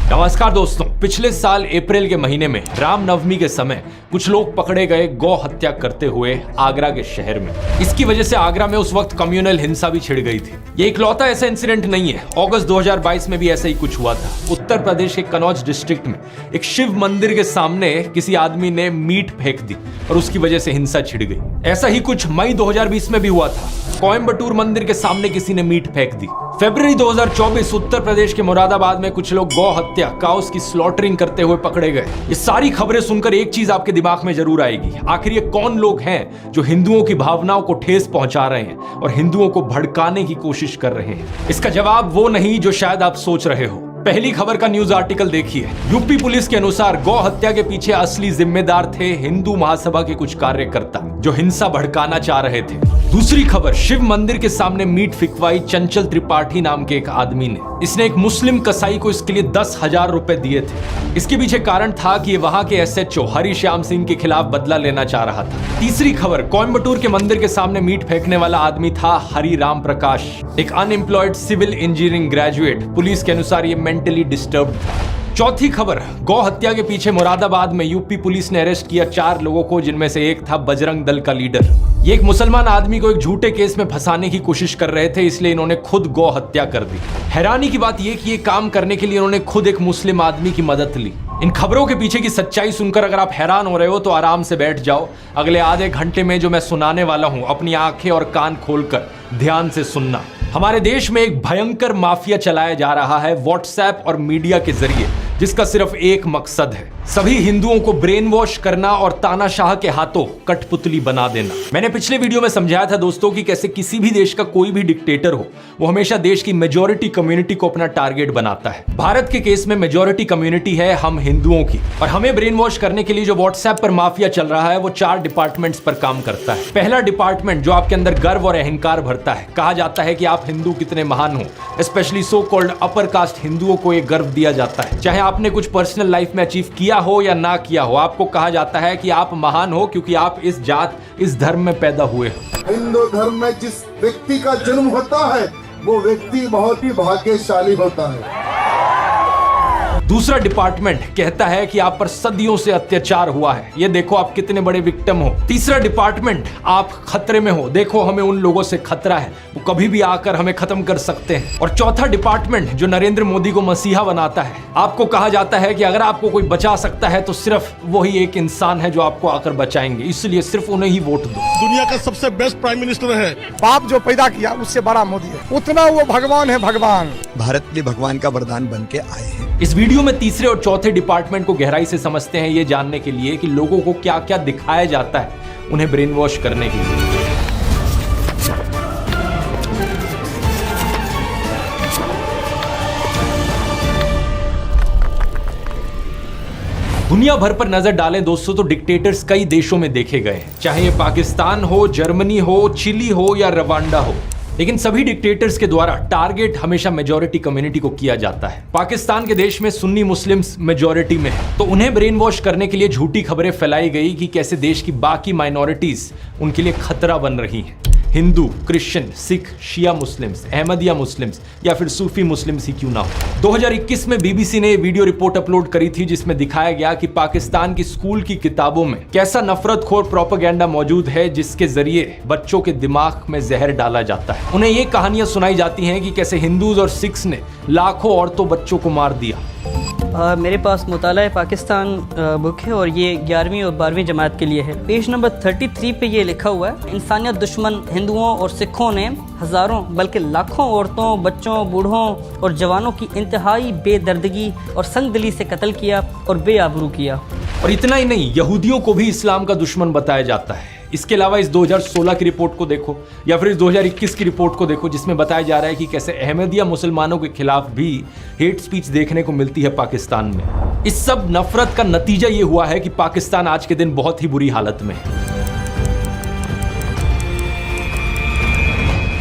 नमस्कार दोस्तों, पिछले साल अप्रैल के महीने में रामनवमी के समय कुछ लोग पकड़े गए गौ हत्या करते हुए आगरा के शहर में। इसकी वजह से आगरा में उस वक्त कम्युनल हिंसा भी छिड़ गई थी। ये इकलौता ऐसा इंसिडेंट नहीं है। अगस्त 2022 में भी ऐसा ही कुछ हुआ था। उत्तर प्रदेश के कनौज डिस्ट्रिक्ट में एक शिव मंदिर के सामने किसी आदमी ने मीट फेंक दी और उसकी वजह से हिंसा छिड़ गई। ऐसा ही कुछ मई 2020 में भी हुआ था। कोयम्बटूर मंदिर के सामने किसी ने मीट फेंक दी। फरवरी 2024 उत्तर प्रदेश के मुरादाबाद में कुछ लोग गौ हत्या काउस की स्लॉटरिंग करते हुए पकड़े गए। ये सारी खबरें सुनकर एक चीज आपके दिमाग में जरूर आएगी, आखिर ये कौन लोग हैं जो हिंदुओं की भावनाओं को ठेस पहुंचा रहे हैं और हिंदुओं को भड़काने की कोशिश कर रहे हैं। इसका जवाब वो नहीं जो शायद आप सोच रहे हो। पहली खबर का न्यूज आर्टिकल देखिए। यूपी पुलिस के अनुसार गौ हत्या के पीछे असली जिम्मेदार थे हिंदू महासभा के कुछ कार्यकर्ता जो हिंसा भड़काना चाह रहे थे। दूसरी खबर, शिव मंदिर के सामने मीट फिकवाई चंचल त्रिपाठी नाम के एक आदमी ने। इसने एक मुस्लिम कसाई को इसके लिए 10,000 रुपए दिए थे। इसके पीछे कारण था कि ये वहां के SHO हरिश्याम सिंह के खिलाफ बदला लेना चाह रहा था। तीसरी खबर, कोयम्बटूर के मंदिर के सामने मीट फेंकने वाला आदमी था हरिराम प्रकाश, एक unemployed civil engineering graduate. Police के अनुसार ये मेंटली डिस्टर्ब्ड था। चौथी खबर, गौ हत्या के पीछे मुरादाबाद में यूपी पुलिस ने अरेस्ट किया 4 लोगों को, जिनमें से एक था बजरंग दल का लीडर। ये एक मुसलमान आदमी को एक झूठे केस में फंसाने की कोशिश कर रहे थे, इसलिए इन्होंने खुद गौ हत्या कर दी। हैरानी की बात यह कि ये काम करने के लिए इन्होंने खुद एक मुस्लिम आदमी की मदद ली। इन खबरों के पीछे की सच्चाई सुनकर अगर आप हैरान हो रहे हो तो आराम से बैठ जाओ। अगले आधे घंटे में जो मैं सुनाने वाला हूं, अपनी आंखें और कान खोलकर ध्यान से सुनना। हमारे देश में एक भयंकर माफिया चलाया जा रहा है व्हाट्सएप और मीडिया के जरिए, जिसका सिर्फ एक मकसद है, सभी हिंदुओं को ब्रेन वॉश करना और तानाशाह के हाथों कठपुतली बना देना। मैंने पिछले वीडियो में समझाया था दोस्तों कि कैसे किसी भी देश का कोई भी डिक्टेटर हो, वो हमेशा देश की मेजॉरिटी कम्युनिटी को अपना टारगेट बनाता है। भारत के केस में मेजॉरिटी कम्युनिटी है हम हिंदुओं की, और हमें ब्रेन वॉश करने के लिए जो व्हाट्सएप पर माफिया चल रहा है वो 4 डिपार्टमेंट्स पर काम करता है। पहला डिपार्टमेंट जो आपके अंदर गर्व और अहंकार भरता है। कहा जाता है कि आप हिंदू कितने महान हो। Specially so called upper caste हिंदुओं को एक गर्व दिया जाता है। चाहे आपने कुछ पर्सनल लाइफ में अचीव किया हो या ना किया हो, आपको कहा जाता है कि आप महान हो क्योंकि आप इस जात, इस धर्म में पैदा हुए हो। हिंदू धर्म में जिस व्यक्ति का जन्म होता है वो व्यक्ति बहुत ही भाग्यशाली होता है। दूसरा डिपार्टमेंट कहता है कि आप पर सदियों से अत्याचार हुआ है, ये देखो आप कितने बड़े विक्टिम हो। तीसरा डिपार्टमेंट, आप खतरे में हो, देखो हमें उन लोगों से खतरा है, वो कभी भी आकर हमें खत्म कर सकते हैं। और चौथा डिपार्टमेंट जो नरेंद्र मोदी को मसीहा बनाता है, आपको कहा जाता है कि अगर आपको कोई बचा सकता है तो सिर्फ वही एक इंसान है जो आपको आकर बचाएंगे, इसलिए सिर्फ उन्हें ही वोट दो। दुनिया का सबसे बेस्ट प्राइम मिनिस्टर है। बाप जो पैदा किया उससे बड़ा मोदी है, उतना वो भगवान है। भगवान भारत के भगवान का वरदान बन के आए हैं। इस वीडियो में तीसरे और चौथे डिपार्टमेंट को गहराई से समझते हैं, ये जानने के लिए कि लोगों को क्या क्या दिखाया जाता है उन्हें ब्रेन वॉश करने के लिए। दुनिया भर पर नजर डालें दोस्तों तो डिक्टेटर्स कई देशों में देखे गए हैं, चाहे ये पाकिस्तान हो, जर्मनी हो, चिली हो या रवांडा हो, लेकिन सभी डिक्टेटर्स के द्वारा टारगेट हमेशा मेजॉरिटी कम्युनिटी को किया जाता है। पाकिस्तान के देश में सुन्नी मुस्लिम्स मेजॉरिटी में है, तो उन्हें ब्रेन वॉश करने के लिए झूठी खबरें फैलाई गई कि कैसे देश की बाकी माइनॉरिटीज उनके लिए खतरा बन रही हैं। हिंदू, क्रिश्चियन, सिख, शिया मुस्लिम्स, अहमदिया मुस्लिम्स या फिर सूफी मुस्लिम्स ही क्यों ना हो। 2021 में BBC ने वीडियो रिपोर्ट अपलोड करी थी जिसमें दिखाया गया कि पाकिस्तान की स्कूल की किताबों में कैसा नफरतखोर प्रोपेगेंडा मौजूद है, जिसके जरिए बच्चों के दिमाग में जहर डाला जाता है। उन्हें ये कहानियां सुनाई जाती हैं कि कैसे हिंदूज और सिख्स ने लाखों औरतों बच्चों को मार दिया। मेरे पास मुताला पाकिस्तान बुक है और ये 11वीं और 12वीं जमात के लिए है। पेज नंबर 33 पे ये लिखा हुआ है, इंसानियत दुश्मन हिंदुओं और सिखों ने हज़ारों बल्कि लाखों औरतों, बच्चों, बूढ़ों और जवानों की इंतहाई बेदर्दगी और संगदिली से कत्ल किया और बेआबरू किया। और इतना ही नहीं, यहूदियों को भी इस्लाम का दुश्मन बताया जाता है। इसके अलावा इस 2016 की रिपोर्ट को देखो या फिर इस 2021 की रिपोर्ट को देखो, जिसमें बताया जा रहा है कि कैसे अहमदिया मुसलमानों के खिलाफ भी हेट स्पीच देखने को मिलती है पाकिस्तान में। इस सब नफरत का नतीजा ये हुआ है कि पाकिस्तान आज के दिन बहुत ही बुरी हालत में है।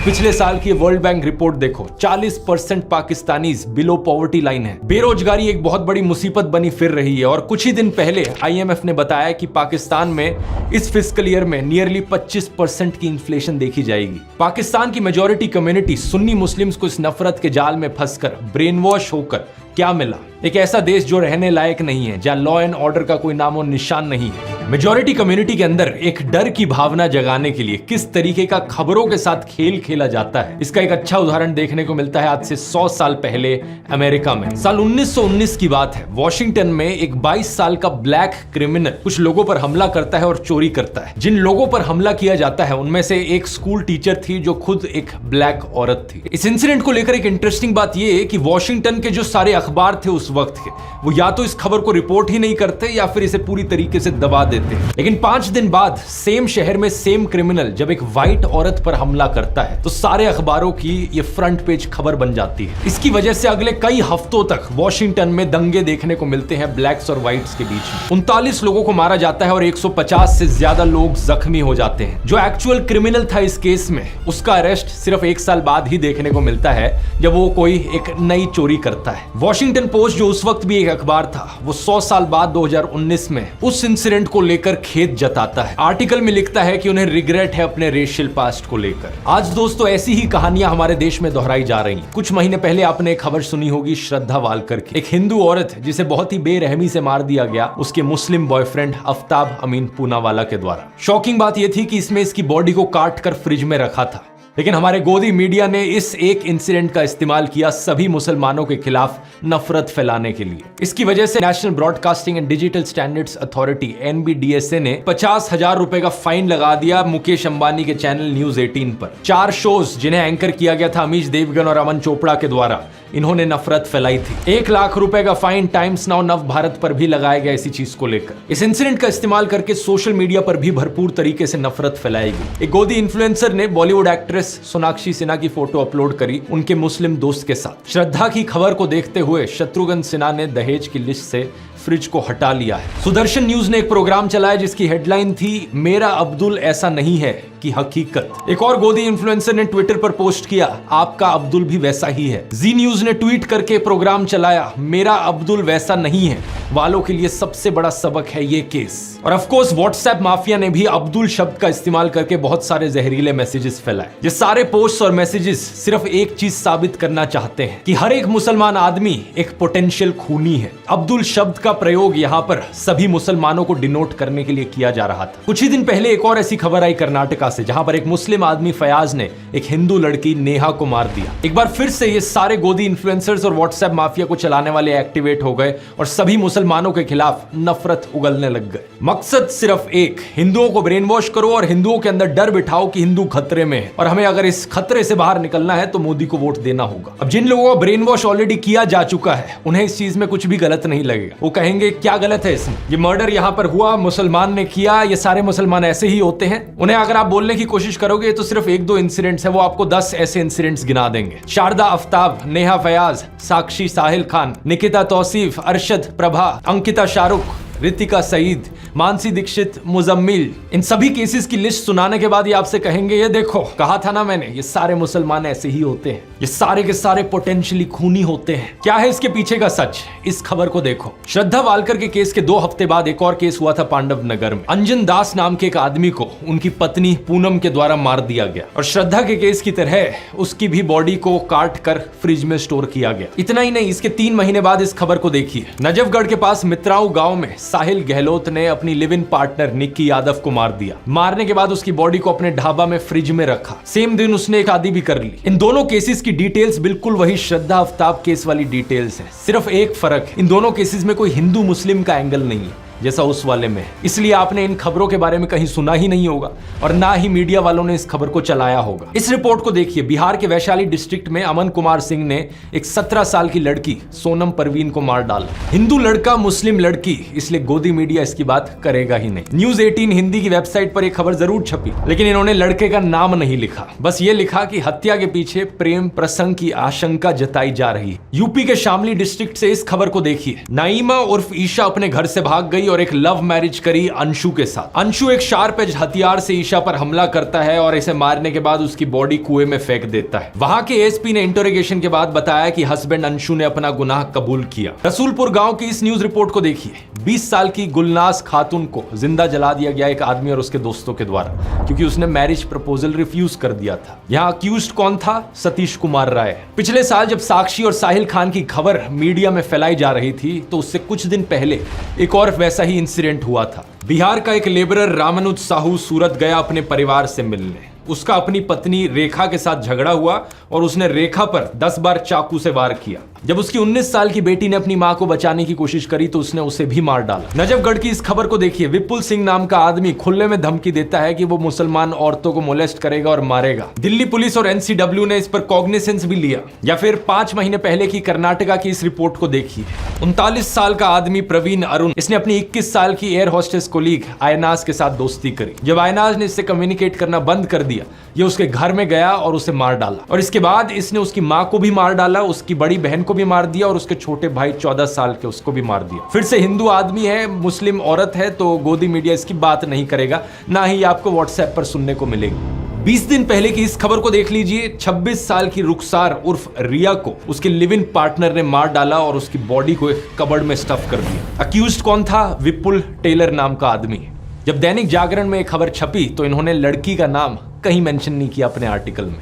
पिछले साल की वर्ल्ड बैंक रिपोर्ट देखो, 40% पाकिस्तानीज बिलो पॉवर्टी लाइन है। बेरोजगारी एक बहुत बड़ी मुसीबत बनी फिर रही है और कुछ ही दिन पहले IMF ने बताया कि पाकिस्तान में इस फिस्कल ईयर में नियरली 25% की इन्फ्लेशन देखी जाएगी। पाकिस्तान की मेजॉरिटी कम्युनिटी सुन्नी मुस्लिम्स को इस नफरत के जाल में फंसकर ब्रेन वॉश होकर क्या मिला? एक ऐसा देश जो रहने लायक नहीं है, जहां लॉ एंड ऑर्डर का कोई नामो निशान नहीं है। मेजॉरिटी कम्युनिटी के अंदर एक डर की भावना जगाने के लिए किस तरीके का खबरों के साथ खेल खेला जाता है, इसका एक अच्छा उदाहरण देखने को मिलता है आज से 100 साल पहले अमेरिका में। साल 1919 की बात है। वॉशिंगटन में एक 22 साल का ब्लैक क्रिमिनल कुछ लोगों पर हमला करता है और चोरी करता है। जिन लोगों पर हमला किया जाता है उनमें से एक स्कूल टीचर थी जो खुद एक ब्लैक औरत थी। इस इंसिडेंट को लेकर एक इंटरेस्टिंग बात यह है कि वॉशिंगटन के जो सारे अखबार थे उस वक्त के, वो या तो इस खबर को रिपोर्ट ही नहीं करते या फिर इसे पूरी तरीके से दबा देते। लेकिन 5 दिन बाद सेम शहर में सेम क्रिमिनल जब एक व्हाइट औरत पर हमला करता है तो सारे अखबारों की ये फ्रंट पेज खबर बन जाती है। इसकी वजह से अगले कई हफ्तों तक वॉशिंगटन में दंगे देखने को मिलते हैं ब्लैक्स और व्हाइट्स के बीच में। 39 लोगों को मारा जाता है और 150 से ज्यादा लोग जख्मी हो जाते हैं। जो एक्चुअल क्रिमिनल था इस केस में, उसका अरेस्ट सिर्फ 1 साल बाद ही देखने को मिलता है जब वो कोई एक नई चोरी करता है। वॉशिंगटन पोस्ट जो उस वक्त भी एक अखबार था, वो 100 साल बाद 2019 में उस इंसिडेंट को लेकर खेद जताता है। आर्टिकल में लिखता है कि उन्हें रिग्रेट है अपने रेशियल पास्ट को लेकर। आज दोस्तों ऐसी ही कहानियां हमारे देश में दोहराई जा रही हैं। कुछ महीने पहले आपने एक खबर सुनी होगी श्रद्धा वालकर की, एक हिंदू औरत जिसे बहुत ही बेरहमी से मार दिया गया उसके मुस्लिम बॉयफ्रेंड आफ्ताब अमीन पूनावाला के द्वारा। शॉकिंग बात यह थी कि इसमें इसकी बॉडी को काट कर फ्रिज में रखा था, लेकिन हमारे गोदी मीडिया ने इस एक इंसिडेंट का इस्तेमाल किया सभी मुसलमानों के खिलाफ नफरत फैलाने के लिए। इसकी वजह से national broadcasting and digital standards authority NBDSA ने 50,000 रुपए का फाइन लगा दिया मुकेश अंबानी के चैनल न्यूज 18 पर। 4 शोज जिन्हें एंकर किया गया था अमीश देवगन और अमन चोपड़ा के द्वारा, इन्होंने नफरत फैलाई थी। 1 लाख रुपए का फाइन टाइम्स नाउ नव भारत पर भी लगाया गया इसी चीज को लेकर। इस इंसिडेंट का इस्तेमाल करके सोशल मीडिया पर भी भरपूर तरीके से नफरत फैलाई गई। एक गोदी इन्फ्लुएंसर ने बॉलीवुड एक्ट्रेस सोनाक्षी सिन्हा की फोटो अपलोड करी उनके मुस्लिम दोस्त के साथ। श्रद्धा की खबर को देखते हुए शत्रुघ्न सिन्हा ने दहेज की लिस्ट से फ्रिज को हटा लिया है। सुदर्शन न्यूज ने एक प्रोग्राम चलाया जिसकी हेडलाइन थी मेरा अब्दुल ऐसा नहीं है की हकीकत। एक और गोदी इन्फ्लुएंसर ने ट्विटर पर पोस्ट किया आपका अब्दुल भी वैसा ही है। जी न्यूज ने ट्वीट करके प्रोग्राम चलाया मेरा अब्दुल वैसा नहीं है वालों के लिए सबसे बड़ा सबक है ये केस। और ऑफ कोर्स व्हाट्सएप माफिया ने भी अब्दुल शब्द का इस्तेमाल करके बहुत सारे जहरीले मैसेजेस फैलाए। ये सारे पोस्ट और मैसेजेस सिर्फ एक चीज साबित करना चाहते हैं कि हर एक मुसलमान आदमी एक पोटेंशियल खूनी है। अब्दुल शब्द का प्रयोग यहाँ पर सभी मुसलमानों को डिनोट करने के लिए किया जा रहा था। कुछ ही दिन पहले एक और ऐसी खबर आई कर्नाटका से, जहां पर एक मुस्लिम आदमी फयाज ने एक हिंदू लड़की नेहा को मार दिया। एक बार फिर से ये सारे गोदी इन्फ्लुएंसर्स और व्हाट्सएप माफिया को चलाने वाले एक्टिवेट हो गए और सभी मुसलमानों के खिलाफ नफरत उगलने लग गए। मकसद सिर्फ एक, हिंदुओं को ब्रेन वॉश करो और हिंदुओं के अंदर डर बिठाओ कि हिंदू खतरे में है और हमें अगर इस खतरे से बाहर निकलना है तो मोदी को वोट देना होगा। अब जिन लोगों को ब्रेन वॉश ऑलरेडी किया जा चुका है उन्हें इस चीज में कुछ भी गलत नहीं लगेगा। वो कहेंगे क्या गलत है इसमें, ये मर्डर यहाँ पर हुआ, मुसलमान ने किया, ये सारे मुसलमान ऐसे ही होते हैं। उन्हें अगर आप बोलने की कोशिश करोगे तो सिर्फ 1-2 इंसिडेंट्स है, वो आपको 10 ऐसे इंसिडेंट्स गिना देंगे। शारदा आफ्ताब, नेहा फयाज, साक्षी साहिल खान, निकिता तौसीफ, अरशद प्रभा, अंकिता शाहरुख, रितिका सईद, मानसी दीक्षित, मुजम्मिल, इन सभी केसेस की लिस्ट सुनाने के बाद ये आपसे कहेंगे ये देखो कहा था ना मैंने, ये सारे मुसलमान ऐसे ही होते हैं, ये सारे के सारे पोटेंशियली खूनी होते हैं। क्या है इसके पीछे का सच, इस खबर को देखो। श्रद्धा वालकर के केस के 2 हफ्ते बाद एक और केस हुआ था पांडव नगर में। अंजन दास नाम के एक आदमी को उनकी पत्नी पूनम के द्वारा मार दिया गया और श्रद्धा के केस की तरह उसकी भी बॉडी को काट कर फ्रिज में स्टोर किया गया। इतना ही नहीं, इसके 3 महीने बाद इस खबर को देखिए। नजफगढ़ के पास मित्राऊ गांव में साहिल गहलोत ने अपनी live in partner Nikki Yadav को मार दिया। मारने के बाद उसकी बॉडी को अपने ढाबा में फ्रिज में रखा। सेम दिन उसने एक शादी भी कर ली। इन दोनों केसेस की डिटेल्स बिल्कुल वही श्रद्धा आफ्ताब केस वाली डिटेल्स हैं। सिर्फ एक फर्क है, इन दोनों केसेस में कोई हिंदू मुस्लिम का एंगल नहीं है जैसा उस वाले में। इसलिए आपने इन खबरों के बारे में कहीं सुना ही नहीं होगा और ना ही मीडिया वालों ने इस खबर को चलाया होगा। इस रिपोर्ट को देखिए। बिहार के वैशाली डिस्ट्रिक्ट में अमन कुमार सिंह ने एक 17 साल की लड़की सोनम परवीन को मार डाला। हिंदू लड़का मुस्लिम लड़की, इसलिए गोदी मीडिया इसकी बात करेगा ही नहीं। न्यूज 18 हिंदी की वेबसाइट पर एक खबर जरूर छपी, लेकिन इन्होंने लड़के का नाम नहीं लिखा। बस ये लिखा कि हत्या के पीछे प्रेम प्रसंग की आशंका जताई जा रही है। यूपी के शामली डिस्ट्रिक्ट से इस खबर को देखिए। नाइमा उर्फ ईशा अपने घर से भाग गई गई और एक लव मैरिज करी अंशु के साथ। अंशु एक शार्प एज हथियार से ईशा पर हमला करता है और इसे मारने के बाद उसकी बॉडी कुएं में फेंक देता है। वहां के एसपी ने इंटरोगेशन के बाद बताया कि हस्बैंड अंशु ने अपना गुनाह कबूल किया। रसूलपुर गांव की इस न्यूज रिपोर्ट को देखिए। 20 साल की गुलनाज खातून को जिंदा जला दिया गया एक आदमी और उसके दोस्तों के द्वारा, क्योंकि उसने मैरिज प्रपोजल रिफ्यूज कर दिया था। यहाँ अक्यूज्ड कौन था? सतीश कुमार राय। पिछले साल जब साक्षी और साहिल खान की खबर मीडिया में फैलाई जा रही थी तो उससे कुछ दिन पहले एक और वैसा ही इंसिडेंट हुआ था। बिहार का एक लेबरर रामानुज साहू सूरत गया अपने परिवार से मिलने। उसका अपनी पत्नी रेखा के साथ झगड़ा हुआ और उसने रेखा पर 10 बार चाकू से वार किया। जब उसकी 19 साल की बेटी ने अपनी मां को बचाने की कोशिश करी तो उसने उसे भी मार डाला। नजफगढ़ की इस खबर को देखिए। विपुल सिंह नाम का आदमी खुले में धमकी देता है कि वो मुसलमान औरतों को मोलेस्ट करेगा और मारेगा। दिल्ली पुलिस और एनसीडब्ल्यू ने इस पर कॉग्निसेंस भी लिया। या फिर 5 महीने पहले की कर्नाटका की इस रिपोर्ट को देखिए। 39 साल का आदमी प्रवीण अरुण, इसने अपनी 21 साल की एयर होस्टेस कोलीग आयनाज के साथ दोस्ती करी। जब आयनाज ने इससे कम्युनिकेट करना बंद कर दिया, ये उसके घर में गया और उसे मार डाला। और इसके बाद इसने उसकी मां को भी मार डाला, उसकी बड़ी बहन को भी मार दिया और उसके छोटे भाई 14 साल के उसको भी मार दिया। फिर से हिंदू आदमी है, मुस्लिम औरत है, तो गोदी मीडिया इसकी बात नहीं करेगा, ना ही आपको व्हाट्सएप पर सुनने को मिलेगी। 20 दिन पहले की इस खबर को देख लीजिए। 26 साल की रुखसार उर्फ रिया को उसके लिव इन पार्टनर ने मार डाला और उसकी बॉडी को एक कबर्ड में स्टफ कर दिया। अक्यूज्ड कौन था? विपुल टेलर नाम का आदमी। जब दैनिक जागरण में एक खबर छपी तो इन्होंने लड़की का नाम कहीं मेंशन नहीं किया अपने आर्टिकल में।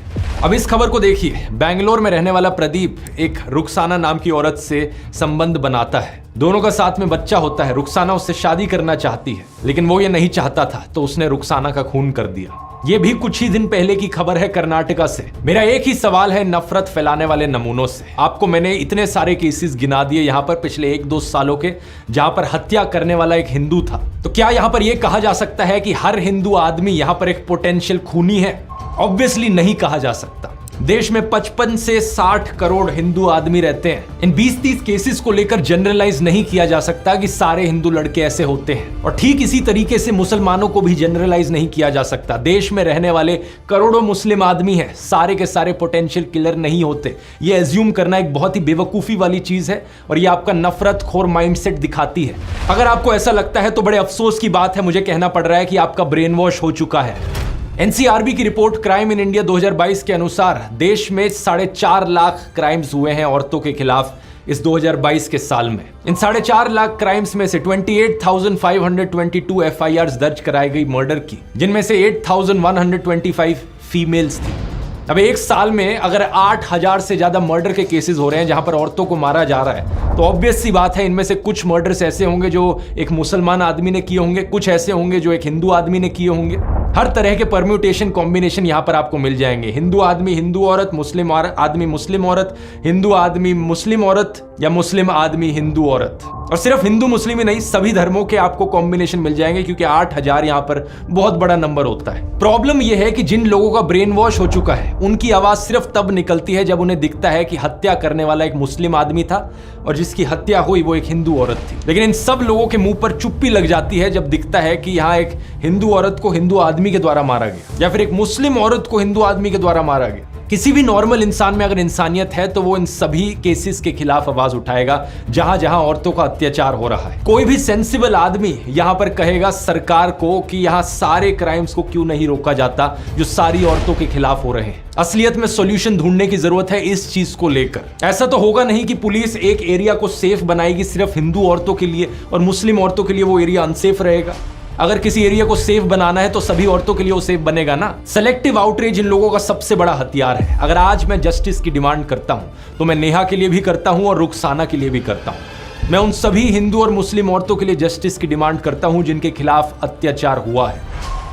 अब इस खबर को देखिए। बेंगलोर में रहने वाला प्रदीप एक रुखसाना नाम की औरत से संबंध बनाता है। दोनों का साथ में बच्चा होता है। रुखसाना उससे शादी करना चाहती है, लेकिन वो ये नहीं चाहता था, तो उसने रुखसाना का खून कर दिया। ये भी कुछ ही दिन पहले की खबर है कर्नाटका से। मेरा एक ही सवाल है नफरत फैलाने वाले नमूनों से। आपको मैंने इतने सारे केसेस गिना दिए यहाँ पर पिछले 1-2 सालों के, जहां पर हत्या करने वाला एक हिंदू था। तो क्या यहाँ पर यह कहा जा सकता है कि हर हिंदू आदमी यहाँ पर एक पोटेंशियल खूनी है? ऑब्वियसली नहीं कहा जा सकता। देश में 55 से 60 करोड़ हिंदू आदमी रहते हैं। इन 20-30 केसेस को लेकर जनरलाइज नहीं किया जा सकता कि सारे हिंदू लड़के ऐसे होते हैं, और ठीक इसी तरीके से मुसलमानों को भी जनरलाइज नहीं किया जा सकता। देश में रहने वाले करोड़ों मुस्लिम आदमी हैं, सारे के सारे पोटेंशियल किलर नहीं होते। ये एज्यूम करना एक बहुत ही बेवकूफी वाली चीज है और ये आपका नफरत खोर माइंडसेट दिखाती है। अगर आपको ऐसा लगता है तो बड़े अफसोस की बात है, मुझे कहना पड़ रहा है कि आपका ब्रेन वॉश हो चुका है। एनसीआरबी की रिपोर्ट क्राइम इन इंडिया 2022 के अनुसार देश में 4.5 लाख क्राइम्स हुए हैं औरतों के खिलाफ इस 2022 के साल में। इन 4.5 लाख क्राइम्स में से 28,522 एफआईआर्स दर्ज कराई गई मर्डर की, जिनमें से 8,125 फीमेल्स थी। अब एक साल में अगर 8,000 से ज्यादा मर्डर के केसेस हो रहे हैं जहां पर औरतों को मारा जा रहा है, तो ऑब्वियस सी बात है इनमें से कुछ मर्डर्स ऐसे होंगे जो एक मुसलमान आदमी ने किए होंगे, कुछ ऐसे होंगे जो एक हिंदू आदमी ने किए होंगे। हर तरह के परम्यूटेशन कॉम्बिनेशन यहां पर आपको मिल जाएंगे। हिंदू आदमी हिंदू औरत, मुस्लिम आदमी मुस्लिम औरत, हिंदू आदमी मुस्लिम औरत, या मुस्लिम आदमी हिंदू औरत। और सिर्फ हिंदू मुस्लिम ही नहीं, सभी धर्मों के आपको कॉम्बिनेशन मिल जाएंगे, क्योंकि 8,000 यहां पर बहुत बड़ा नंबर होता है। प्रॉब्लम यह है कि जिन लोगों का ब्रेन वॉश हो चुका है उनकी आवाज सिर्फ तब निकलती है जब उन्हें दिखता है कि हत्या करने वाला एक मुस्लिम आदमी था और जिसकी हत्या हुई वो एक हिंदू औरत थी। लेकिन इन सब लोगों के मुंह पर चुप्पी लग जाती है जब दिखता है कि यहाँ एक हिंदू औरत को हिंदू आदमी के द्वारा मारा गया, या फिर एक मुस्लिम औरत को हिंदू आदमी के द्वारा मारा गया। किसी भी नॉर्मल इंसान में अगर इंसानियत है तो वो इन सभी केसेस के खिलाफ आवाज उठाएगा जहां जहां औरतों का अत्याचार हो रहा है। कोई भी सेंसिबल आदमी यहां पर कहेगा सरकार को कि यहां सारे क्राइम्स को क्यों नहीं रोका जाता जो सारी औरतों के खिलाफ हो रहे हैं। असलियत में सॉल्यूशन ढूंढने की जरूरत है इस चीज को लेकर। ऐसा तो होगा नहीं कि पुलिस एक एरिया को सेफ बनाएगी सिर्फ हिंदू औरतों के लिए और मुस्लिम औरतों के लिए वो एरिया अनसेफ रहेगा। अगर किसी एरिया को सेफ बनाना है तो सभी औरतों के लिए वो सेफ बनेगा ना। सेलेक्टिव आउटरीच इन लोगों का सबसे बड़ा हथियार है। अगर आज मैं जस्टिस की डिमांड करता हूं तो मैं नेहा के लिए भी करता हूं और रुखसाना के लिए भी करता हूं। मैं उन सभी हिंदू और मुस्लिम औरतों के लिए जस्टिस की डिमांड करता हूं जिनके खिलाफ अत्याचार हुआ है।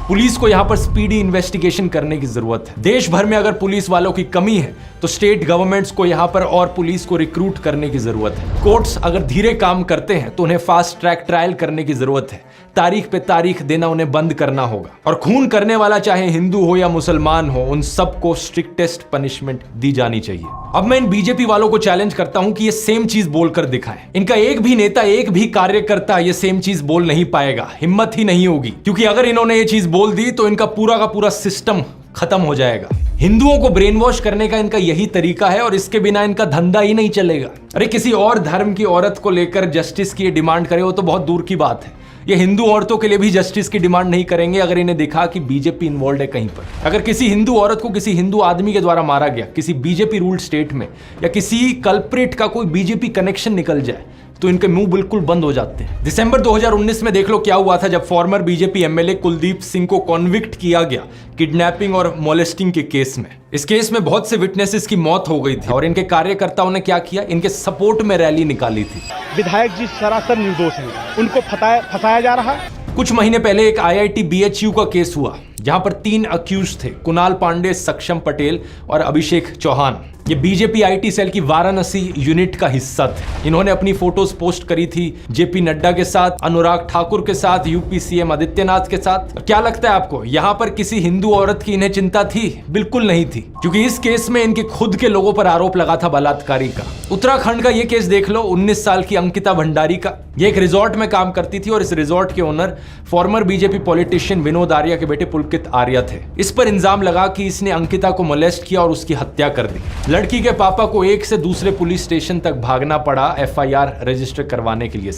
पुलिस को यहां पर स्पीडी इन्वेस्टिगेशन करने की जरूरत है। देश भर में अगर पुलिस वालों की कमी है तो स्टेट गवर्नमेंट्स को यहां पर और पुलिस को रिक्रूट करने की जरूरत है। कोर्ट्स अगर धीरे काम करते हैं तो उन्हें फास्ट ट्रैक ट्रायल करने की जरूरत है। तारीख पे तारीख देना उन्हें बंद करना होगा। और खून करने वाला चाहे हिंदू हो या मुसलमान हो, उन सबको स्ट्रिक्टेस्ट पनिशमेंट दी जानी चाहिए। अब मैं इन बीजेपी वालों को चैलेंज करता हूं कि ये सेम चीज बोलकर दिखाएं। इनका एक भी नेता, एक भी कार्यकर्ता ये सेम चीज बोल नहीं पाएगा, हिम्मत ही नहीं होगी, क्योंकि अगर इन्होंने ये चीज बोल दी तो इनका पूरा का पूरा सिस्टम खत्म हो जाएगा। हिंदुओं को ब्रेन वॉश करने का इनका यही तरीका है और इसके बिना इनका धंधा ही नहीं चलेगा। अरे किसी और धर्म की औरत को लेकर जस्टिस की डिमांड करे वो तो बहुत दूर की बात है, ये हिंदू औरतों के लिए भी जस्टिस की डिमांड नहीं करेंगे अगर इन्हें दिखा कि बीजेपी इन्वॉल्व है कहीं पर। अगर किसी हिंदू औरत को किसी हिंदू आदमी के द्वारा मारा गया किसी बीजेपी रूल्ड स्टेट में, या किसी कल्प्रिट का कोई बीजेपी कनेक्शन निकल जाए, तो इनके मुंह बिल्कुल बंद हो जाते हैं। दिसंबर 2019 में देख लो क्या हुआ था जब farmer BJP MLA Kuldeep Singh को कॉन्विक्ट किया गया किडनैपिंग और मोलेस्टिंग के केस में। इस केस में बहुत से विटनेसेस की मौत हो गई थी और इनके कार्यकर्ताओं ने क्या किया, इनके सपोर्ट में रैली निकाली थी। विधायक जी सरासर निर्दोष हैं, उनको फंसाया जा रहा है। कुछ महीने पहले एक IIT BHU का केस हुआ जहां पर 3 अक्यूज थे, कुणाल पांडे, सक्षम पटेल और अभिषेक चौहान। ये बीजेपी IT सेल की वाराणसी यूनिट का हिस्सा थे। इन्होंने अपनी फोटोज पोस्ट करी थी JP नड्डा के साथ, अनुराग ठाकुर के साथ, UP CM आदित्यनाथ के साथ। क्या लगता है आपको यहां पर किसी हिंदू औरत की इन्हें चिंता थी? बिल्कुल नहीं थी, क्योंकि इस केस में इनके खुद के लोगों पर आरोप लगा था बलात्कारी का। उत्तराखंड का ये केस देख लो, 19 साल की अंकिता भंडारी का। ये एक रिजॉर्ट में काम करती थी और इस रिजॉर्ट के owner farmer BJP politician Vinod Arya के बेटे पुलकित आर्या थे। इस पर इल्जाम लगा कि इसने अंकिता को मोलेस्ट किया और उसकी हत्या कर दी। लड़की के पापा को एक से दूसरे पुलिस स्टेशन तक भागना पड़ा FIR रजिस्टर करवाने के लिए।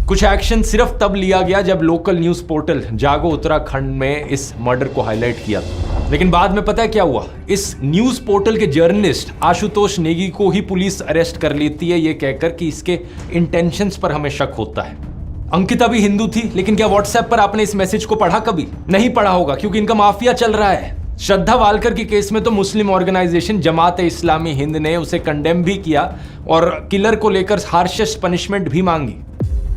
कुछ एक्शन सिर्फ तब लिया गया जब लोकल न्यूज पोर्टल जागो उत्तराखंड में इस मर्डर को हाईलाइट किया था। लेकिन बाद में पता है क्या हुआ, इस न्यूज पोर्टल के जर्नलिस्ट आशुतोष नेगी को ही पुलिस अरेस्ट कर लेती है, ये कहकर कि इसके इंटेंशंस पर हमें शक होता है। अंकिता भी हिंदू थी, लेकिन क्या व्हाट्सएप पर आपने इस मैसेज को पढ़ा? कभी नहीं पढ़ा होगा, क्योंकि इनका माफिया चल रहा है। श्रद्धा वालकर के केस में तो मुस्लिम ऑर्गेनाइजेशन जमात इस्लामी हिंद ने उसे कंडेम भी किया और किलर को लेकर हार्शेस्ट पनिशमेंट भी मांगी।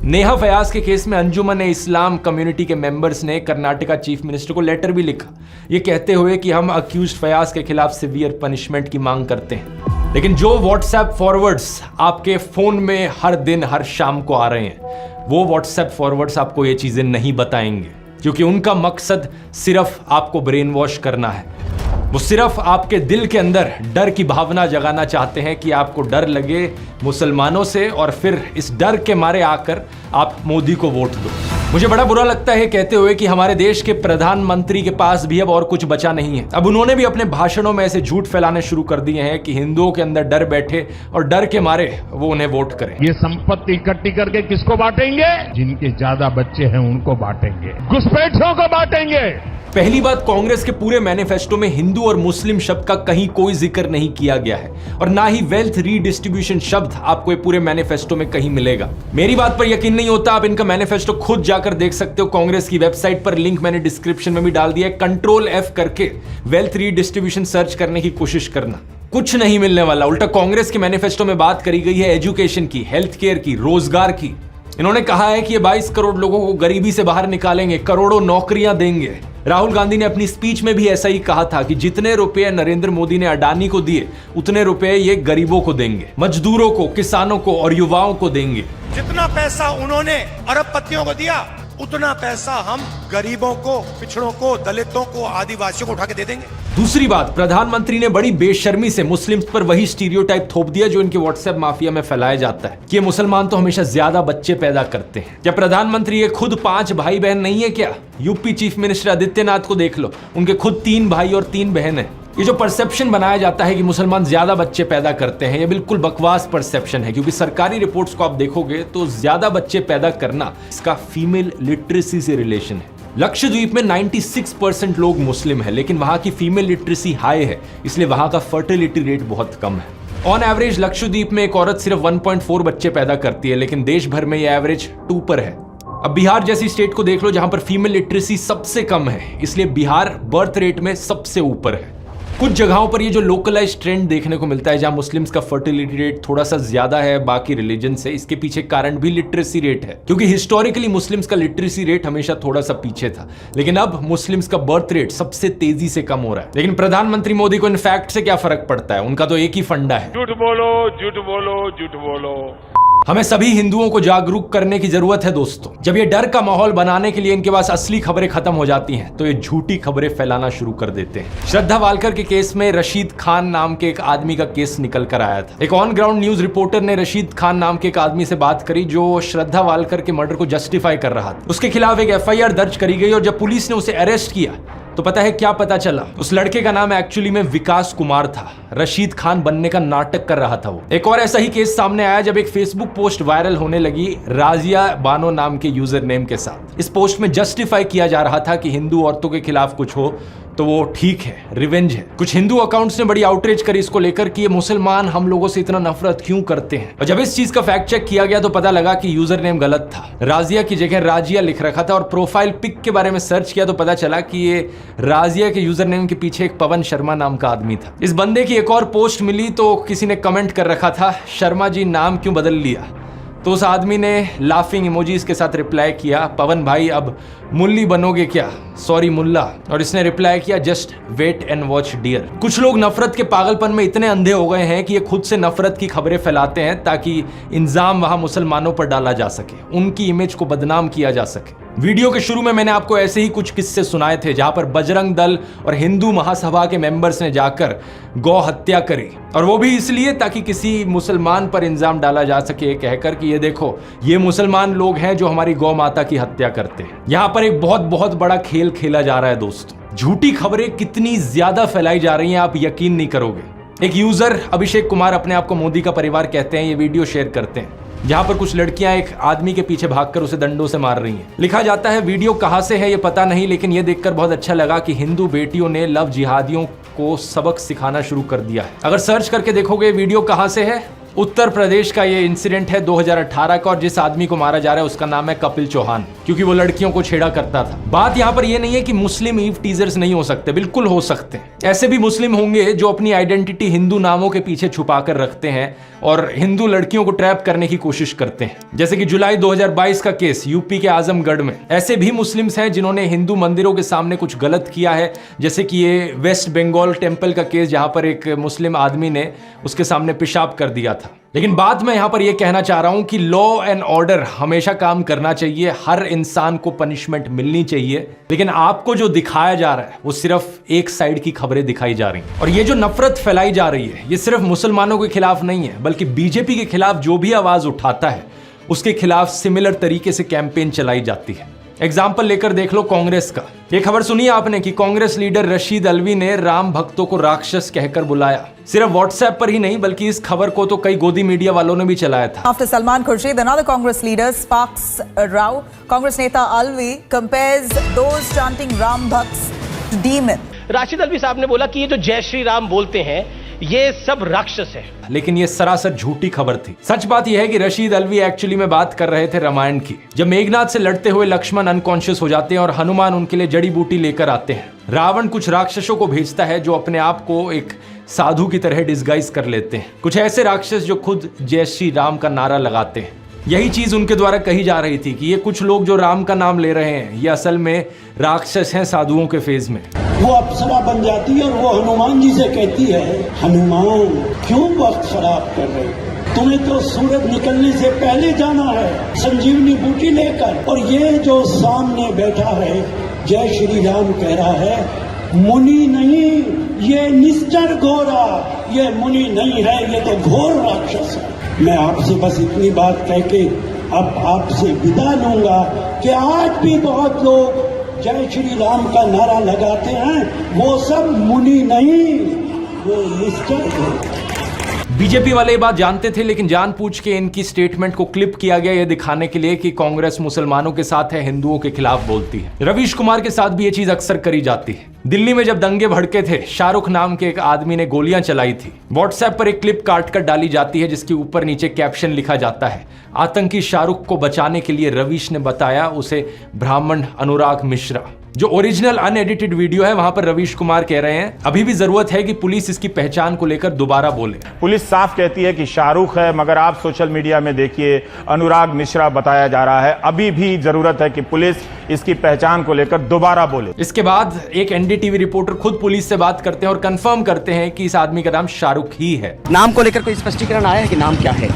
नेहा फयाज के केस में अंजुमन इस्लाम कम्युनिटी के मेंबर्स ने कर्नाटका चीफ मिनिस्टर को लेटर भी लिखा, ये कहते हुए कि हम अक्यूज्ड फयाज के खिलाफ सीवियर पनिशमेंट की मांग करते हैं। लेकिन जो व्हाट्सएप फॉरवर्ड्स आपके फोन में हर दिन हर शाम को आ रहे हैं, वो व्हाट्सएप फॉरवर्ड्स आपको ये चीजें नहीं बताएंगे, क्योंकि उनका मकसद सिर्फ आपको ब्रेन वॉश करना है। वो सिर्फ आपके दिल के अंदर डर की भावना जगाना चाहते हैं कि आपको डर लगे मुसलमानों से और फिर इस डर के मारे आकर आप मोदी को वोट दो। मुझे बड़ा बुरा लगता है कहते हुए कि हमारे देश के प्रधानमंत्री के पास भी अब और कुछ बचा नहीं है। अब उन्होंने भी अपने भाषणों में ऐसे झूठ फैलाने शुरू कर दिए हैं कि हिंदुओं के अंदर डर बैठे और डर के मारे वो उन्हें वोट करें। ये संपत्ति इकट्ठी करके किसको बांटेंगे? जिनके ज्यादा बच्चे हैं उनको बांटेंगे, घुसपैठियों को बांटेंगे। पहली बात, कांग्रेस के पूरे मैनिफेस्टो में हिंदू और मुस्लिम शब्द का कहीं कोई जिक्र नहीं किया गया है और ना ही वेल्थ रीडिस्ट्रीब्यूशन शब्द आपको पूरे मैनिफेस्टो में कहीं मिलेगा। मेरी बात पर यकीन नहीं होता, आप इनका मैनिफेस्टो खुद जाकर देख सकते हो। कांग्रेस की वेबसाइट पर लिंक मैंने डिस्क्रिप्शन में भी डाल दिया है। Ctrl F करके वेल्थ रीडिस्ट्रीब्यूशन सर्च करने की कोशिश करना, कुछ नहीं मिलने वाला। उल्टा कांग्रेस के मैनिफेस्टो में बात करी गई है एजुकेशन की, हेल्थ केयर की, रोजगार की। इन्होंने कहा है कि ये 22 करोड़ लोगों को गरीबी से बाहर निकालेंगे, करोड़ों नौकरियां देंगे। राहुल गांधी ने अपनी स्पीच में भी ऐसा ही कहा था कि जितने रुपए नरेंद्र मोदी ने अडानी को दिए उतने रुपए ये गरीबों को देंगे, मजदूरों को, किसानों को और युवाओं को देंगे। जितना पैसा उन्होंने अरबपतियों को दिया उतना पैसा हम गरीबों को, पिछड़ों को, दलितों को, आदिवासियों को उठा के दे देंगे। दूसरी बात, प्रधानमंत्री ने बड़ी बेशर्मी से मुस्लिम्स पर वही स्टीरियोटाइप थोप दिया जो इनके व्हाट्सएप माफिया में फैलाया जाता है कि ये मुसलमान तो हमेशा ज्यादा बच्चे पैदा करते हैं। क्या प्रधानमंत्री ये खुद 5 भाई बहन नहीं है क्या? यूपी चीफ मिनिस्टर आदित्यनाथ को देख लो, उनके खुद 3 भाई और 3 बहन है। ये जो परसेप्शन बनाया जाता है कि मुसलमान ज्यादा बच्चे पैदा करते हैं, ये बिल्कुल बकवास परसेप्शन है, क्योंकि सरकारी रिपोर्ट्स को आप देखोगे तो ज्यादा बच्चे पैदा करना इसका फीमेल लिटरेसी से रिलेशन है। लक्षद्वीप में 96% लोग मुस्लिम है, लेकिन वहां की फीमेल लिटरेसी हाई है, इसलिए वहां का फर्टिलिटी रेट बहुत कम है। ऑन एवरेज लक्षद्वीप में एक औरत सिर्फ 1.4 बच्चे पैदा करती है, लेकिन देश भर में यह एवरेज 2 पर है। अब बिहार जैसी स्टेट को देख लो जहां पर फीमेल लिटरेसी सबसे कम है, इसलिए बिहार बर्थ रेट में सबसे ऊपर है। कुछ जगहों पर ये जो लोकलाइज ट्रेंड देखने को मिलता है जहां मुस्लिम्स का फर्टिलिटी रेट थोड़ा सा ज्यादा है बाकी रिलीजन से, इसके पीछे कारण भी लिटरेसी रेट है, क्योंकि हिस्टोरिकली मुस्लिम्स का लिटरेसी रेट हमेशा थोड़ा सा पीछे था, लेकिन अब मुस्लिम्स का बर्थ रेट सबसे तेजी से कम हो रहा है। लेकिन प्रधानमंत्री मोदी को इन फैक्ट से क्या फर्क पड़ता है? उनका तो एक ही फंडा है, झूठ बोलो, झूठ बोलो, झूठ बोलो। हमें सभी हिंदुओं को जागरूक करने की जरूरत है दोस्तों। जब ये डर का माहौल बनाने के लिए इनके पास असली खबरें खत्म हो जाती हैं, तो ये झूठी खबरें फैलाना शुरू कर देते हैं। श्रद्धा वालकर के केस में रशीद खान नाम के एक आदमी का केस निकल कर आया था। एक ऑन ग्राउंड न्यूज रिपोर्टर ने रशीद खान नाम के एक आदमी से बात करी जो श्रद्धा वालकर के मर्डर को जस्टिफाई कर रहा था। उसके खिलाफ एक FIR दर्ज करी गई और जब पुलिस ने उसे अरेस्ट किया तो पता है क्या पता चला? उस लड़के का नाम एक्चुअली में विकास कुमार था। रशीद खान बनने का नाटक कर रहा था वो। एक और ऐसा ही केस सामने आया जब एक फेसबुक पोस्ट वायरल होने लगी राजिया बानो नाम के यूजर नेम के साथ। इस पोस्ट में जस्टिफाई किया जा रहा था कि हिंदू औरतों के खिलाफ कुछ हो तो वो ठीक है, रिवेंज है। कुछ हिंदू अकाउंट्स ने बड़ी आउटरीच करी इसको लेकर कि ये मुसलमान हम लोगों से इतना नफरत क्यों करते हैं। और जब इस चीज का फैक्ट चेक किया गया तो पता लगा कि यूजर नेम गलत था। राजिया की जगह राजिया लिख रखा था और प्रोफाइल पिक के बारे में सर्च किया तो पता चला कि ये राजिया के यूजर नेम के पीछे एक पवन शर्मा नाम का आदमी था। इस बंदे की एक और पोस्ट मिली तो किसी ने कमेंट कर रखा था, शर्मा जी नाम क्यों बदल लिया? तो उस आदमी ने लाफिंग इमोजीज के साथ रिप्लाई किया, पवन भाई अब मुल्ली बनोगे क्या? सॉरी मुल्ला। और इसने रिप्लाई किया, just wait and watch dear. कुछ लोग नफरत के पागलपन में इतने अंधे हो गए हैं कि ये खुद से नफरत की खबरें फैलाते हैं ताकि इल्जाम वहां मुसलमानों पर डाला जा सके, उनकी इमेज को बदनाम किया जा सके। वीडियो के शुरू में मैंने आपको ऐसे ही कुछ किस्से सुनाए थे जहां पर बजरंग दल और हिंदू महासभा के मेंबर्स ने जाकर गौ हत्या करी, और वो भी इसलिए ताकि किसी मुसलमान पर इल्जाम डाला जा सके कहकर कि ये देखो ये मुसलमान लोग हैं जो हमारी गौ माता की हत्या करते हैं। यहां पर एक बहुत बहुत बड़ा खेल खेला जा रहा है दोस्तों। झूठी खबरें कितनी ज्यादा फैलाई जा रही हैं आप यकीन नहीं करोगे। एक यूजर अभिषेक कुमार अपने आप को मोदी का परिवार कहते हैं, ये वीडियो शेयर करते हैं जहां पर कुछ लड़कियां एक आदमी के पीछे भागकर उसे डंडों से मार रही हैं। लिखा जाता है वीडियो कहां से है ये पता नहीं, लेकिन ये देखकर बहुत अच्छा लगा कि हिंदू बेटियों ने लव जिहादियों को सबक सिखाना शुरू कर दिया है। अगर सर्च करके देखोगे वीडियो कहां से है, उत्तर प्रदेश का ये इंसिडेंट है 2018 का, और जिस आदमी को मारा जा रहा है उसका नाम है कपिल चौहान, क्योंकि वो लड़कियों को छेड़ा करता था। बात यहाँ पर ये नहीं है कि मुस्लिम ईव टीजर्स नहीं हो सकते, बिल्कुल हो सकते हैं। ऐसे भी मुस्लिम होंगे जो अपनी आइडेंटिटी हिंदू नामों के पीछे छुपा कर रखते हैं और हिंदू लड़कियों को ट्रैप करने की कोशिश करते हैं। जैसे कि जुलाई 2022 का केस यूपी के आजमगढ़ में। ऐसे भी मुस्लिम्स हैं जिन्होंने हिंदू मंदिरों के सामने कुछ गलत किया है, जैसे कि ये वेस्ट बंगाल टेम्पल का केस जहां पर एक मुस्लिम आदमी ने उसके सामने पेशाब कर दिया था। लेकिन बात मैं यहां पर यह कहना चाह रहा हूं कि लॉ एंड ऑर्डर हमेशा काम करना चाहिए, हर इंसान को पनिशमेंट मिलनी चाहिए, लेकिन आपको जो दिखाया जा रहा है वो सिर्फ एक साइड की खबरें दिखाई जा रही हैं। और ये जो नफरत फैलाई जा रही है ये सिर्फ मुसलमानों के खिलाफ नहीं है, बल्कि बीजेपी के खिलाफ जो भी आवाज उठाता है उसके खिलाफ सिमिलर तरीके से कैंपेन चलाई जाती है। एग्जाम्पल लेकर देख लो कांग्रेस का। ये खबर सुनी आपने कि कांग्रेस लीडर रशीद अलवी ने राम भक्तों को राक्षस कहकर बुलाया। सिर्फ व्हाट्सएप पर ही नहीं बल्कि इस खबर को तो कई गोदी मीडिया वालों ने भी चलाया था। After Salman Khurshid, another Congress leader sparks a row. Congress neta Alvi compares those chanting Ram Bhakts to demon. Rashid Alvi साहब ने बोला कि ये जो जय श्री राम बोलते हैं ये सब राक्षस है, लेकिन ये सरासर झूठी खबर थी। सच बात यह है कि रशीद अलवी एक्चुअली में बात कर रहे थे रामायण की, जब मेघनाथ से लड़ते हुए लक्ष्मण अनकॉन्शियस हो जाते हैं और हनुमान उनके लिए जड़ी बूटी लेकर आते हैं। रावण कुछ राक्षसों को भेजता है जो अपने आप को एक साधु की तरह डिस्गाइज कर लेते हैं, कुछ ऐसे राक्षस जो खुद जय श्री राम का नारा लगाते हैं। यही चीज उनके द्वारा कही जा रही थी कि ये कुछ लोग जो राम का नाम ले रहे हैं ये असल में राक्षस हैं साधुओं के फेज में। वो अप्सरा बन जाती है और वो हनुमान जी से कहती है, हनुमान क्यों वक्त खराब कर रहे हो? तुम्हें तो सूरज निकलने से पहले जाना है संजीवनी बूटी लेकर। और ये जो सामने बैठा है जय श्री राम कह रहा है, मुनि नहीं, ये निश्चर घोरा, ये मुनि नहीं है, ये तो घोर राक्षस है। मैं आपसे बस इतनी बात कह के अब आपसे विदा लूंगा कि आज भी बहुत लोग जय श्री राम का नारा लगाते हैं, वो सब मुनि नहीं, वो निश्चर घोरा। बीजेपी वाले ये बात जानते थे, लेकिन जानबूझ के इनकी स्टेटमेंट को क्लिप किया गया ये दिखाने के लिए कि कांग्रेस मुसलमानों के साथ है, हिंदुओं के खिलाफ बोलती है। रवीश कुमार के साथ भी ये चीज अक्सर करी जाती है। दिल्ली में जब दंगे भड़के थे, शाहरुख नाम के एक आदमी ने गोलियां चलाई थी। व्हाट्सएप पर एक क्लिप काट कर डाली जाती है जिसके ऊपर नीचे कैप्शन लिखा जाता है, आतंकी शाहरुख को बचाने के लिए रवीश ने बताया उसे ब्राह्मण अनुराग मिश्रा। जो ओरिजिनल अनएडिटेड वीडियो है वहां पर रवीश कुमार कह रहे हैं अभी भी जरूरत है कि पुलिस इसकी पहचान को लेकर दोबारा बोले। पुलिस साफ कहती है कि शाहरुख है, मगर आप सोशल मीडिया में देखिए अनुराग मिश्रा बताया जा रहा है। अभी भी जरूरत है कि पुलिस इसकी पहचान को लेकर दोबारा बोले। इसके बाद एक एनडीटीवी रिपोर्टर खुद पुलिस से बात करते हैं और कंफर्म करते हैं कि इस आदमी का नाम शाहरुख ही है। नाम को लेकर कोई स्पष्टीकरण आया है कि नाम क्या है?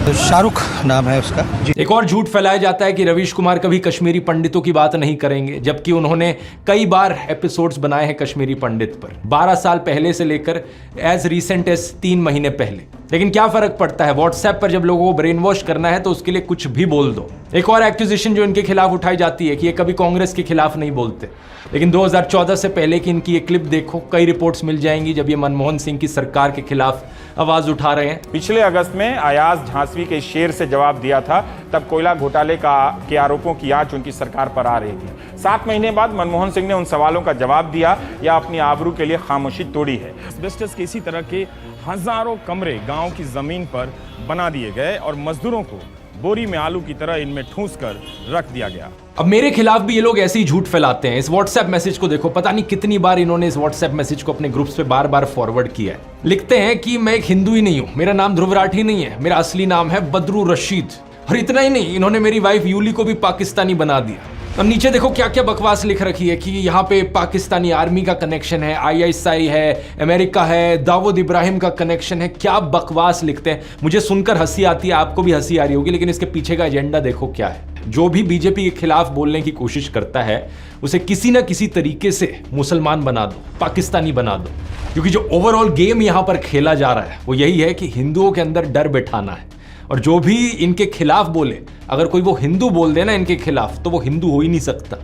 शाहरुख नाम है उसका। एक और झूठ फैलाया जाता है कि रवीश कुमार कभी कश्मीरी पंडितों की बात नहीं करेंगे, जबकि उन्होंने कई बार एपिसोड्स बनाए हैं कश्मीरी पंडित पर, 12 साल पहले से लेकर एज रिसेंट एज 3 महीने पहले। लेकिन क्या फर्क पड़ता है, व्हाट्सएप पर जब लोगों को ब्रेन वॉश करना है तो उसके लिए कुछ भी बोल दो। एक और एक्यूजेशन जो इनके खिलाफ उठाई जाती है कि ये कभी कांग्रेस के खिलाफ नहीं बोलते, लेकिन 2014 से पहले की इनकी ये क्लिप देखो, कई रिपोर्ट्स मिल जाएंगी जब ये मनमोहन सिंह की सरकार के खिलाफ आवाज उठा रहे हैं। पिछले अगस्त में अयाज झांसवी के शेर से जवाब दिया था, तब कोयला घोटाले के आरोपों की आंच उनकी सरकार पर आ रही थी। 7 महीने बाद मनमोहन सिंह ने उन सवालों का जवाब दिया या अपनी आबरू के लिए खामोशी तोड़ी है। एस्बेस्टस के इसी तरह के हजारों कमरे गांव की जमीन पर बना दिए गए और मजदूरों को बोरी में आलू की तरह इनमें ठूंस कर रख दिया गया। अब मेरे खिलाफ भी ये लोग ऐसे ही झूठ फैलाते हैं। इस व्हाट्सएप मैसेज को देखो, पता नहीं कितनी बार इन्होंने इस व्हाट्सएप मैसेज को अपने ग्रुप्स पे बार बार फॉरवर्ड किया है। लिखते हैं कि मैं एक हिंदू ही नहीं हूं, मेरा नाम ध्रुव राठी नहीं है, मेरा असली नाम है बदरू रशीद। और इतना ही नहीं, इन्होंने मेरी वाइफ यूली को भी पाकिस्तानी बना दिया। और नीचे देखो क्या क्या बकवास लिख रखी है कि यहाँ पे पाकिस्तानी आर्मी का कनेक्शन है, ISI है, अमेरिका है, दाऊद इब्राहिम का कनेक्शन है। क्या बकवास लिखते हैं, मुझे सुनकर हंसी आती है, आपको भी हंसी आ रही होगी, लेकिन इसके पीछे का एजेंडा देखो क्या है। जो भी बीजेपी के खिलाफ बोलने की कोशिश करता है उसे किसी ना किसी तरीके से मुसलमान बना दो, पाकिस्तानी बना दो, क्योंकि जो ओवरऑल गेम यहाँ पर खेला जा रहा है वो यही है कि हिंदुओं के अंदर डर बैठाना है। और जो भी इनके खिलाफ बोले, अगर कोई वो हिंदू बोल देना इनके खिलाफ, तो वो हिंदू हो ही नहीं सकता।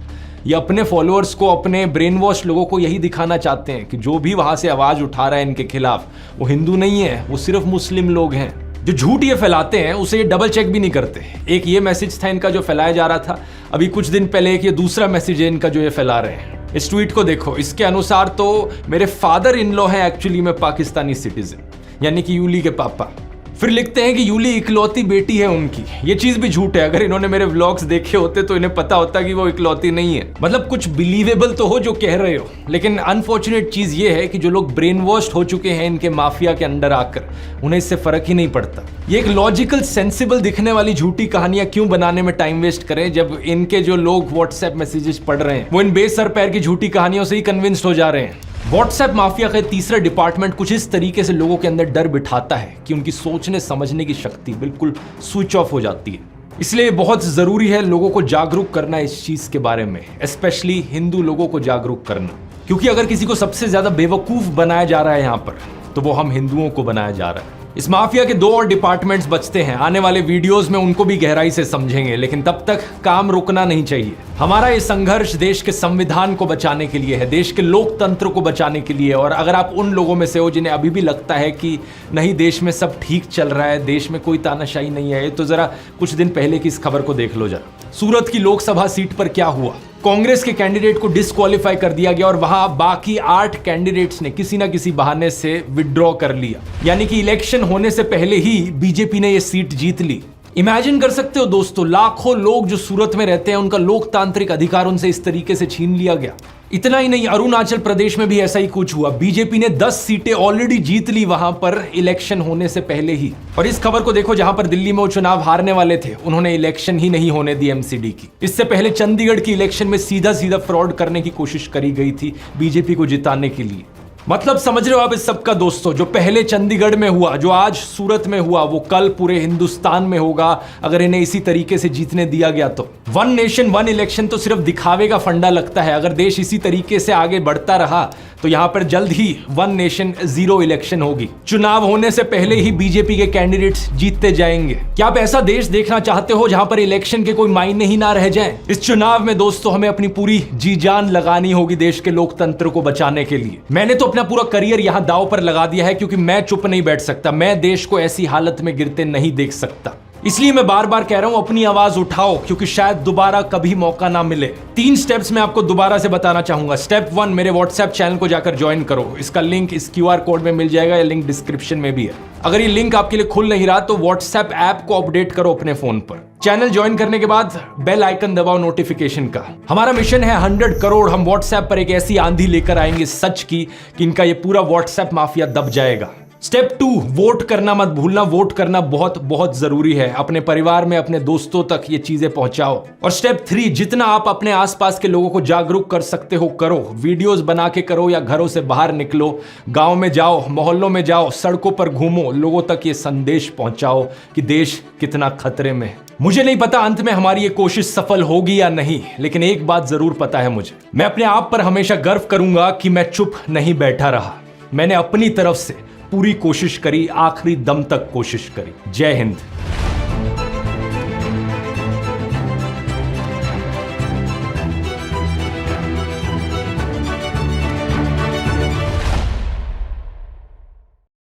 ये अपने फॉलोअर्स को, अपने ब्रेन वॉश लोगों को यही दिखाना चाहते हैं कि जो भी वहां से आवाज उठा रहा है इनके खिलाफ वो हिंदू नहीं है, वो सिर्फ मुस्लिम लोग हैं। जो झूठ ये फैलाते हैं उसे ये डबल चेक भी नहीं करते। एक ये मैसेज था इनका जो फैलाया जा रहा था, अभी कुछ दिन पहले एक ये दूसरा मैसेज है इनका जो ये फैला रहे हैं। इस ट्वीट को देखो, इसके अनुसार तो मेरे फादर इन लॉ है एक्चुअली में पाकिस्तानी सिटीजन, यानी कि यूली के पापा। फिर लिखते हैं कि यूली इकलौती बेटी है उनकी। ये चीज भी झूठ है, अगर इन्होंने मेरे व्लॉग्स देखे होते तो इन्हें पता होता कि वो इकलौती नहीं है। मतलब कुछ बिलीवेबल तो हो जो कह रहे हो, लेकिन अनफॉर्चुनेट चीज ये है कि जो लोग ब्रेन वॉश्ड हो चुके हैं इनके माफिया के अंडर आकर, उन्हें इससे फर्क ही नहीं पड़ता। ये एक लॉजिकल सेंसिबल दिखने वाली झूठी कहानियां क्यों बनाने में टाइम वेस्ट करें, जब इनके जो लोग व्हाट्सएप मैसेजेस पढ़ रहे हैं वो इन बेसर पैर की झूठी कहानियों से ही कन्विंस्ड हो जा रहे हैं। व्हाट्सएप माफिया का तीसरा डिपार्टमेंट कुछ इस तरीके से लोगों के अंदर डर बिठाता है कि उनकी सोचने समझने की शक्ति बिल्कुल स्विच ऑफ हो जाती है। इसलिए बहुत जरूरी है लोगों को जागरूक करना इस चीज के बारे में, स्पेशली हिंदू लोगों को जागरूक करना, क्योंकि अगर किसी को सबसे ज्यादा बेवकूफ बनाया जा रहा है यहाँ पर, तो वो हम हिंदुओं को बनाया जा रहा है। इस माफिया के 2 और डिपार्टमेंट्स बचते हैं, आने वाले वीडियोस में उनको भी गहराई से समझेंगे, लेकिन तब तक काम रुकना नहीं चाहिए। हमारा ये संघर्ष देश के संविधान को बचाने के लिए है, देश के लोकतंत्र को बचाने के लिए। और अगर आप उन लोगों में से हो जिन्हें अभी भी लगता है कि नहीं देश में सब ठीक चल रहा है, देश में कोई तानाशाही नहीं है, तो जरा कुछ दिन पहले की इस खबर को देख लो जरा। सूरत की लोकसभा सीट पर क्या हुआ, कांग्रेस के कैंडिडेट को डिस्क्वालीफाई कर दिया गया और वहां बाकी 8 कैंडिडेट्स ने किसी ना किसी बहाने से विड्रॉ कर लिया, यानी कि इलेक्शन होने से पहले ही बीजेपी ने यह सीट जीत ली। इमेजिन कर सकते हो दोस्तों, लाखों लोग जो सूरत में रहते हैं उनका लोकतांत्रिक अधिकार उनसे इस तरीके से छीन लिया गया। इतना ही नहीं, अरुणाचल प्रदेश में भी ऐसा ही कुछ हुआ। बीजेपी ने 10 सीटें ऑलरेडी जीत ली वहां पर इलेक्शन होने से पहले ही। और इस खबर को देखो, जहां पर दिल्ली में वो चुनाव हारने वाले थे उन्होंने इलेक्शन ही नहीं होने दी एमसीडी की। इससे पहले चंडीगढ़ की इलेक्शन में सीधा सीधा फ्रॉड करने की कोशिश करी गई थी बीजेपी को जिताने के लिए। मतलब समझ रहे हो आप इस सब का दोस्तों, जो पहले चंडीगढ़ में हुआ, जो आज सूरत में हुआ, वो कल पूरे हिंदुस्तान में होगा अगर इन्हें इसी तरीके से जीतने दिया गया तो। 1 नेशन 1 इलेक्शन तो सिर्फ दिखावे का फंडा लगता है। अगर देश इसी तरीके से आगे बढ़ता रहा तो यहां पर जल्द ही 1 नेशन 0 इलेक्शन होगी। चुनाव होने से पहले ही बीजेपी के कैंडिडेट्स जीतते जाएंगे। क्या आप ऐसा देश देखना चाहते हो जहां पर इलेक्शन के कोई मायने ही ना रह जाएं? इस चुनाव में दोस्तों हमें अपनी पूरी जी जान लगानी होगी देश के लोकतंत्र को बचाने के लिए। मैंने तो अपना पूरा करियर यहां दांव पर लगा दिया है, क्योंकि मैं चुप नहीं बैठ सकता, मैं देश को ऐसी हालत में गिरते नहीं देख सकता। इसलिए मैं बार बार कह रहा हूं अपनी आवाज उठाओ, क्योंकि शायद दोबारा कभी मौका ना मिले। 3 स्टेप्स मैं आपको दोबारा से बताना चाहूंगा। स्टेप 1, मेरे व्हाट्सएप चैनल को जाकर ज्वाइन करो। इसका लिंक इस QR कोड में मिल जाएगा, या लिंक डिस्क्रिप्शन में भी है। अगर ये लिंक आपके लिए खुल नहीं रहा तो व्हाट्सएप ऐप को अपडेट करो अपने फोन पर। चैनल ज्वाइन करने के बाद बेल आइकन दबाओ नोटिफिकेशन का। हमारा मिशन है 100 करोड़। हम व्हाट्सएप पर एक ऐसी आंधी लेकर आएंगे सच की कि इनका ये पूरा व्हाट्सएप माफिया दब जाएगा। स्टेप 2, वोट करना मत भूलना। वोट करना बहुत बहुत जरूरी है। अपने परिवार में अपने दोस्तों तक ये चीजें पहुंचाओ। और स्टेप 3, जितना आप अपने आसपास के लोगों को जागरूक कर सकते हो करो। वीडियोस बना के करो या घरों से बाहर निकलो, गांव में जाओ, मोहल्लों में जाओ, सड़कों पर घूमो, लोगों तक ये संदेश पहुंचाओ कि देश कितना खतरे में है। मुझे नहीं पता अंत में हमारी ये कोशिश सफल होगी या नहीं, लेकिन एक बात जरूर पता है मुझे, मैं अपने आप पर हमेशा गर्व करूंगा कि मैं चुप नहीं बैठा रहा। मैंने अपनी तरफ से पूरी कोशिश करी, आखिरी दम तक कोशिश करी। जय हिंद।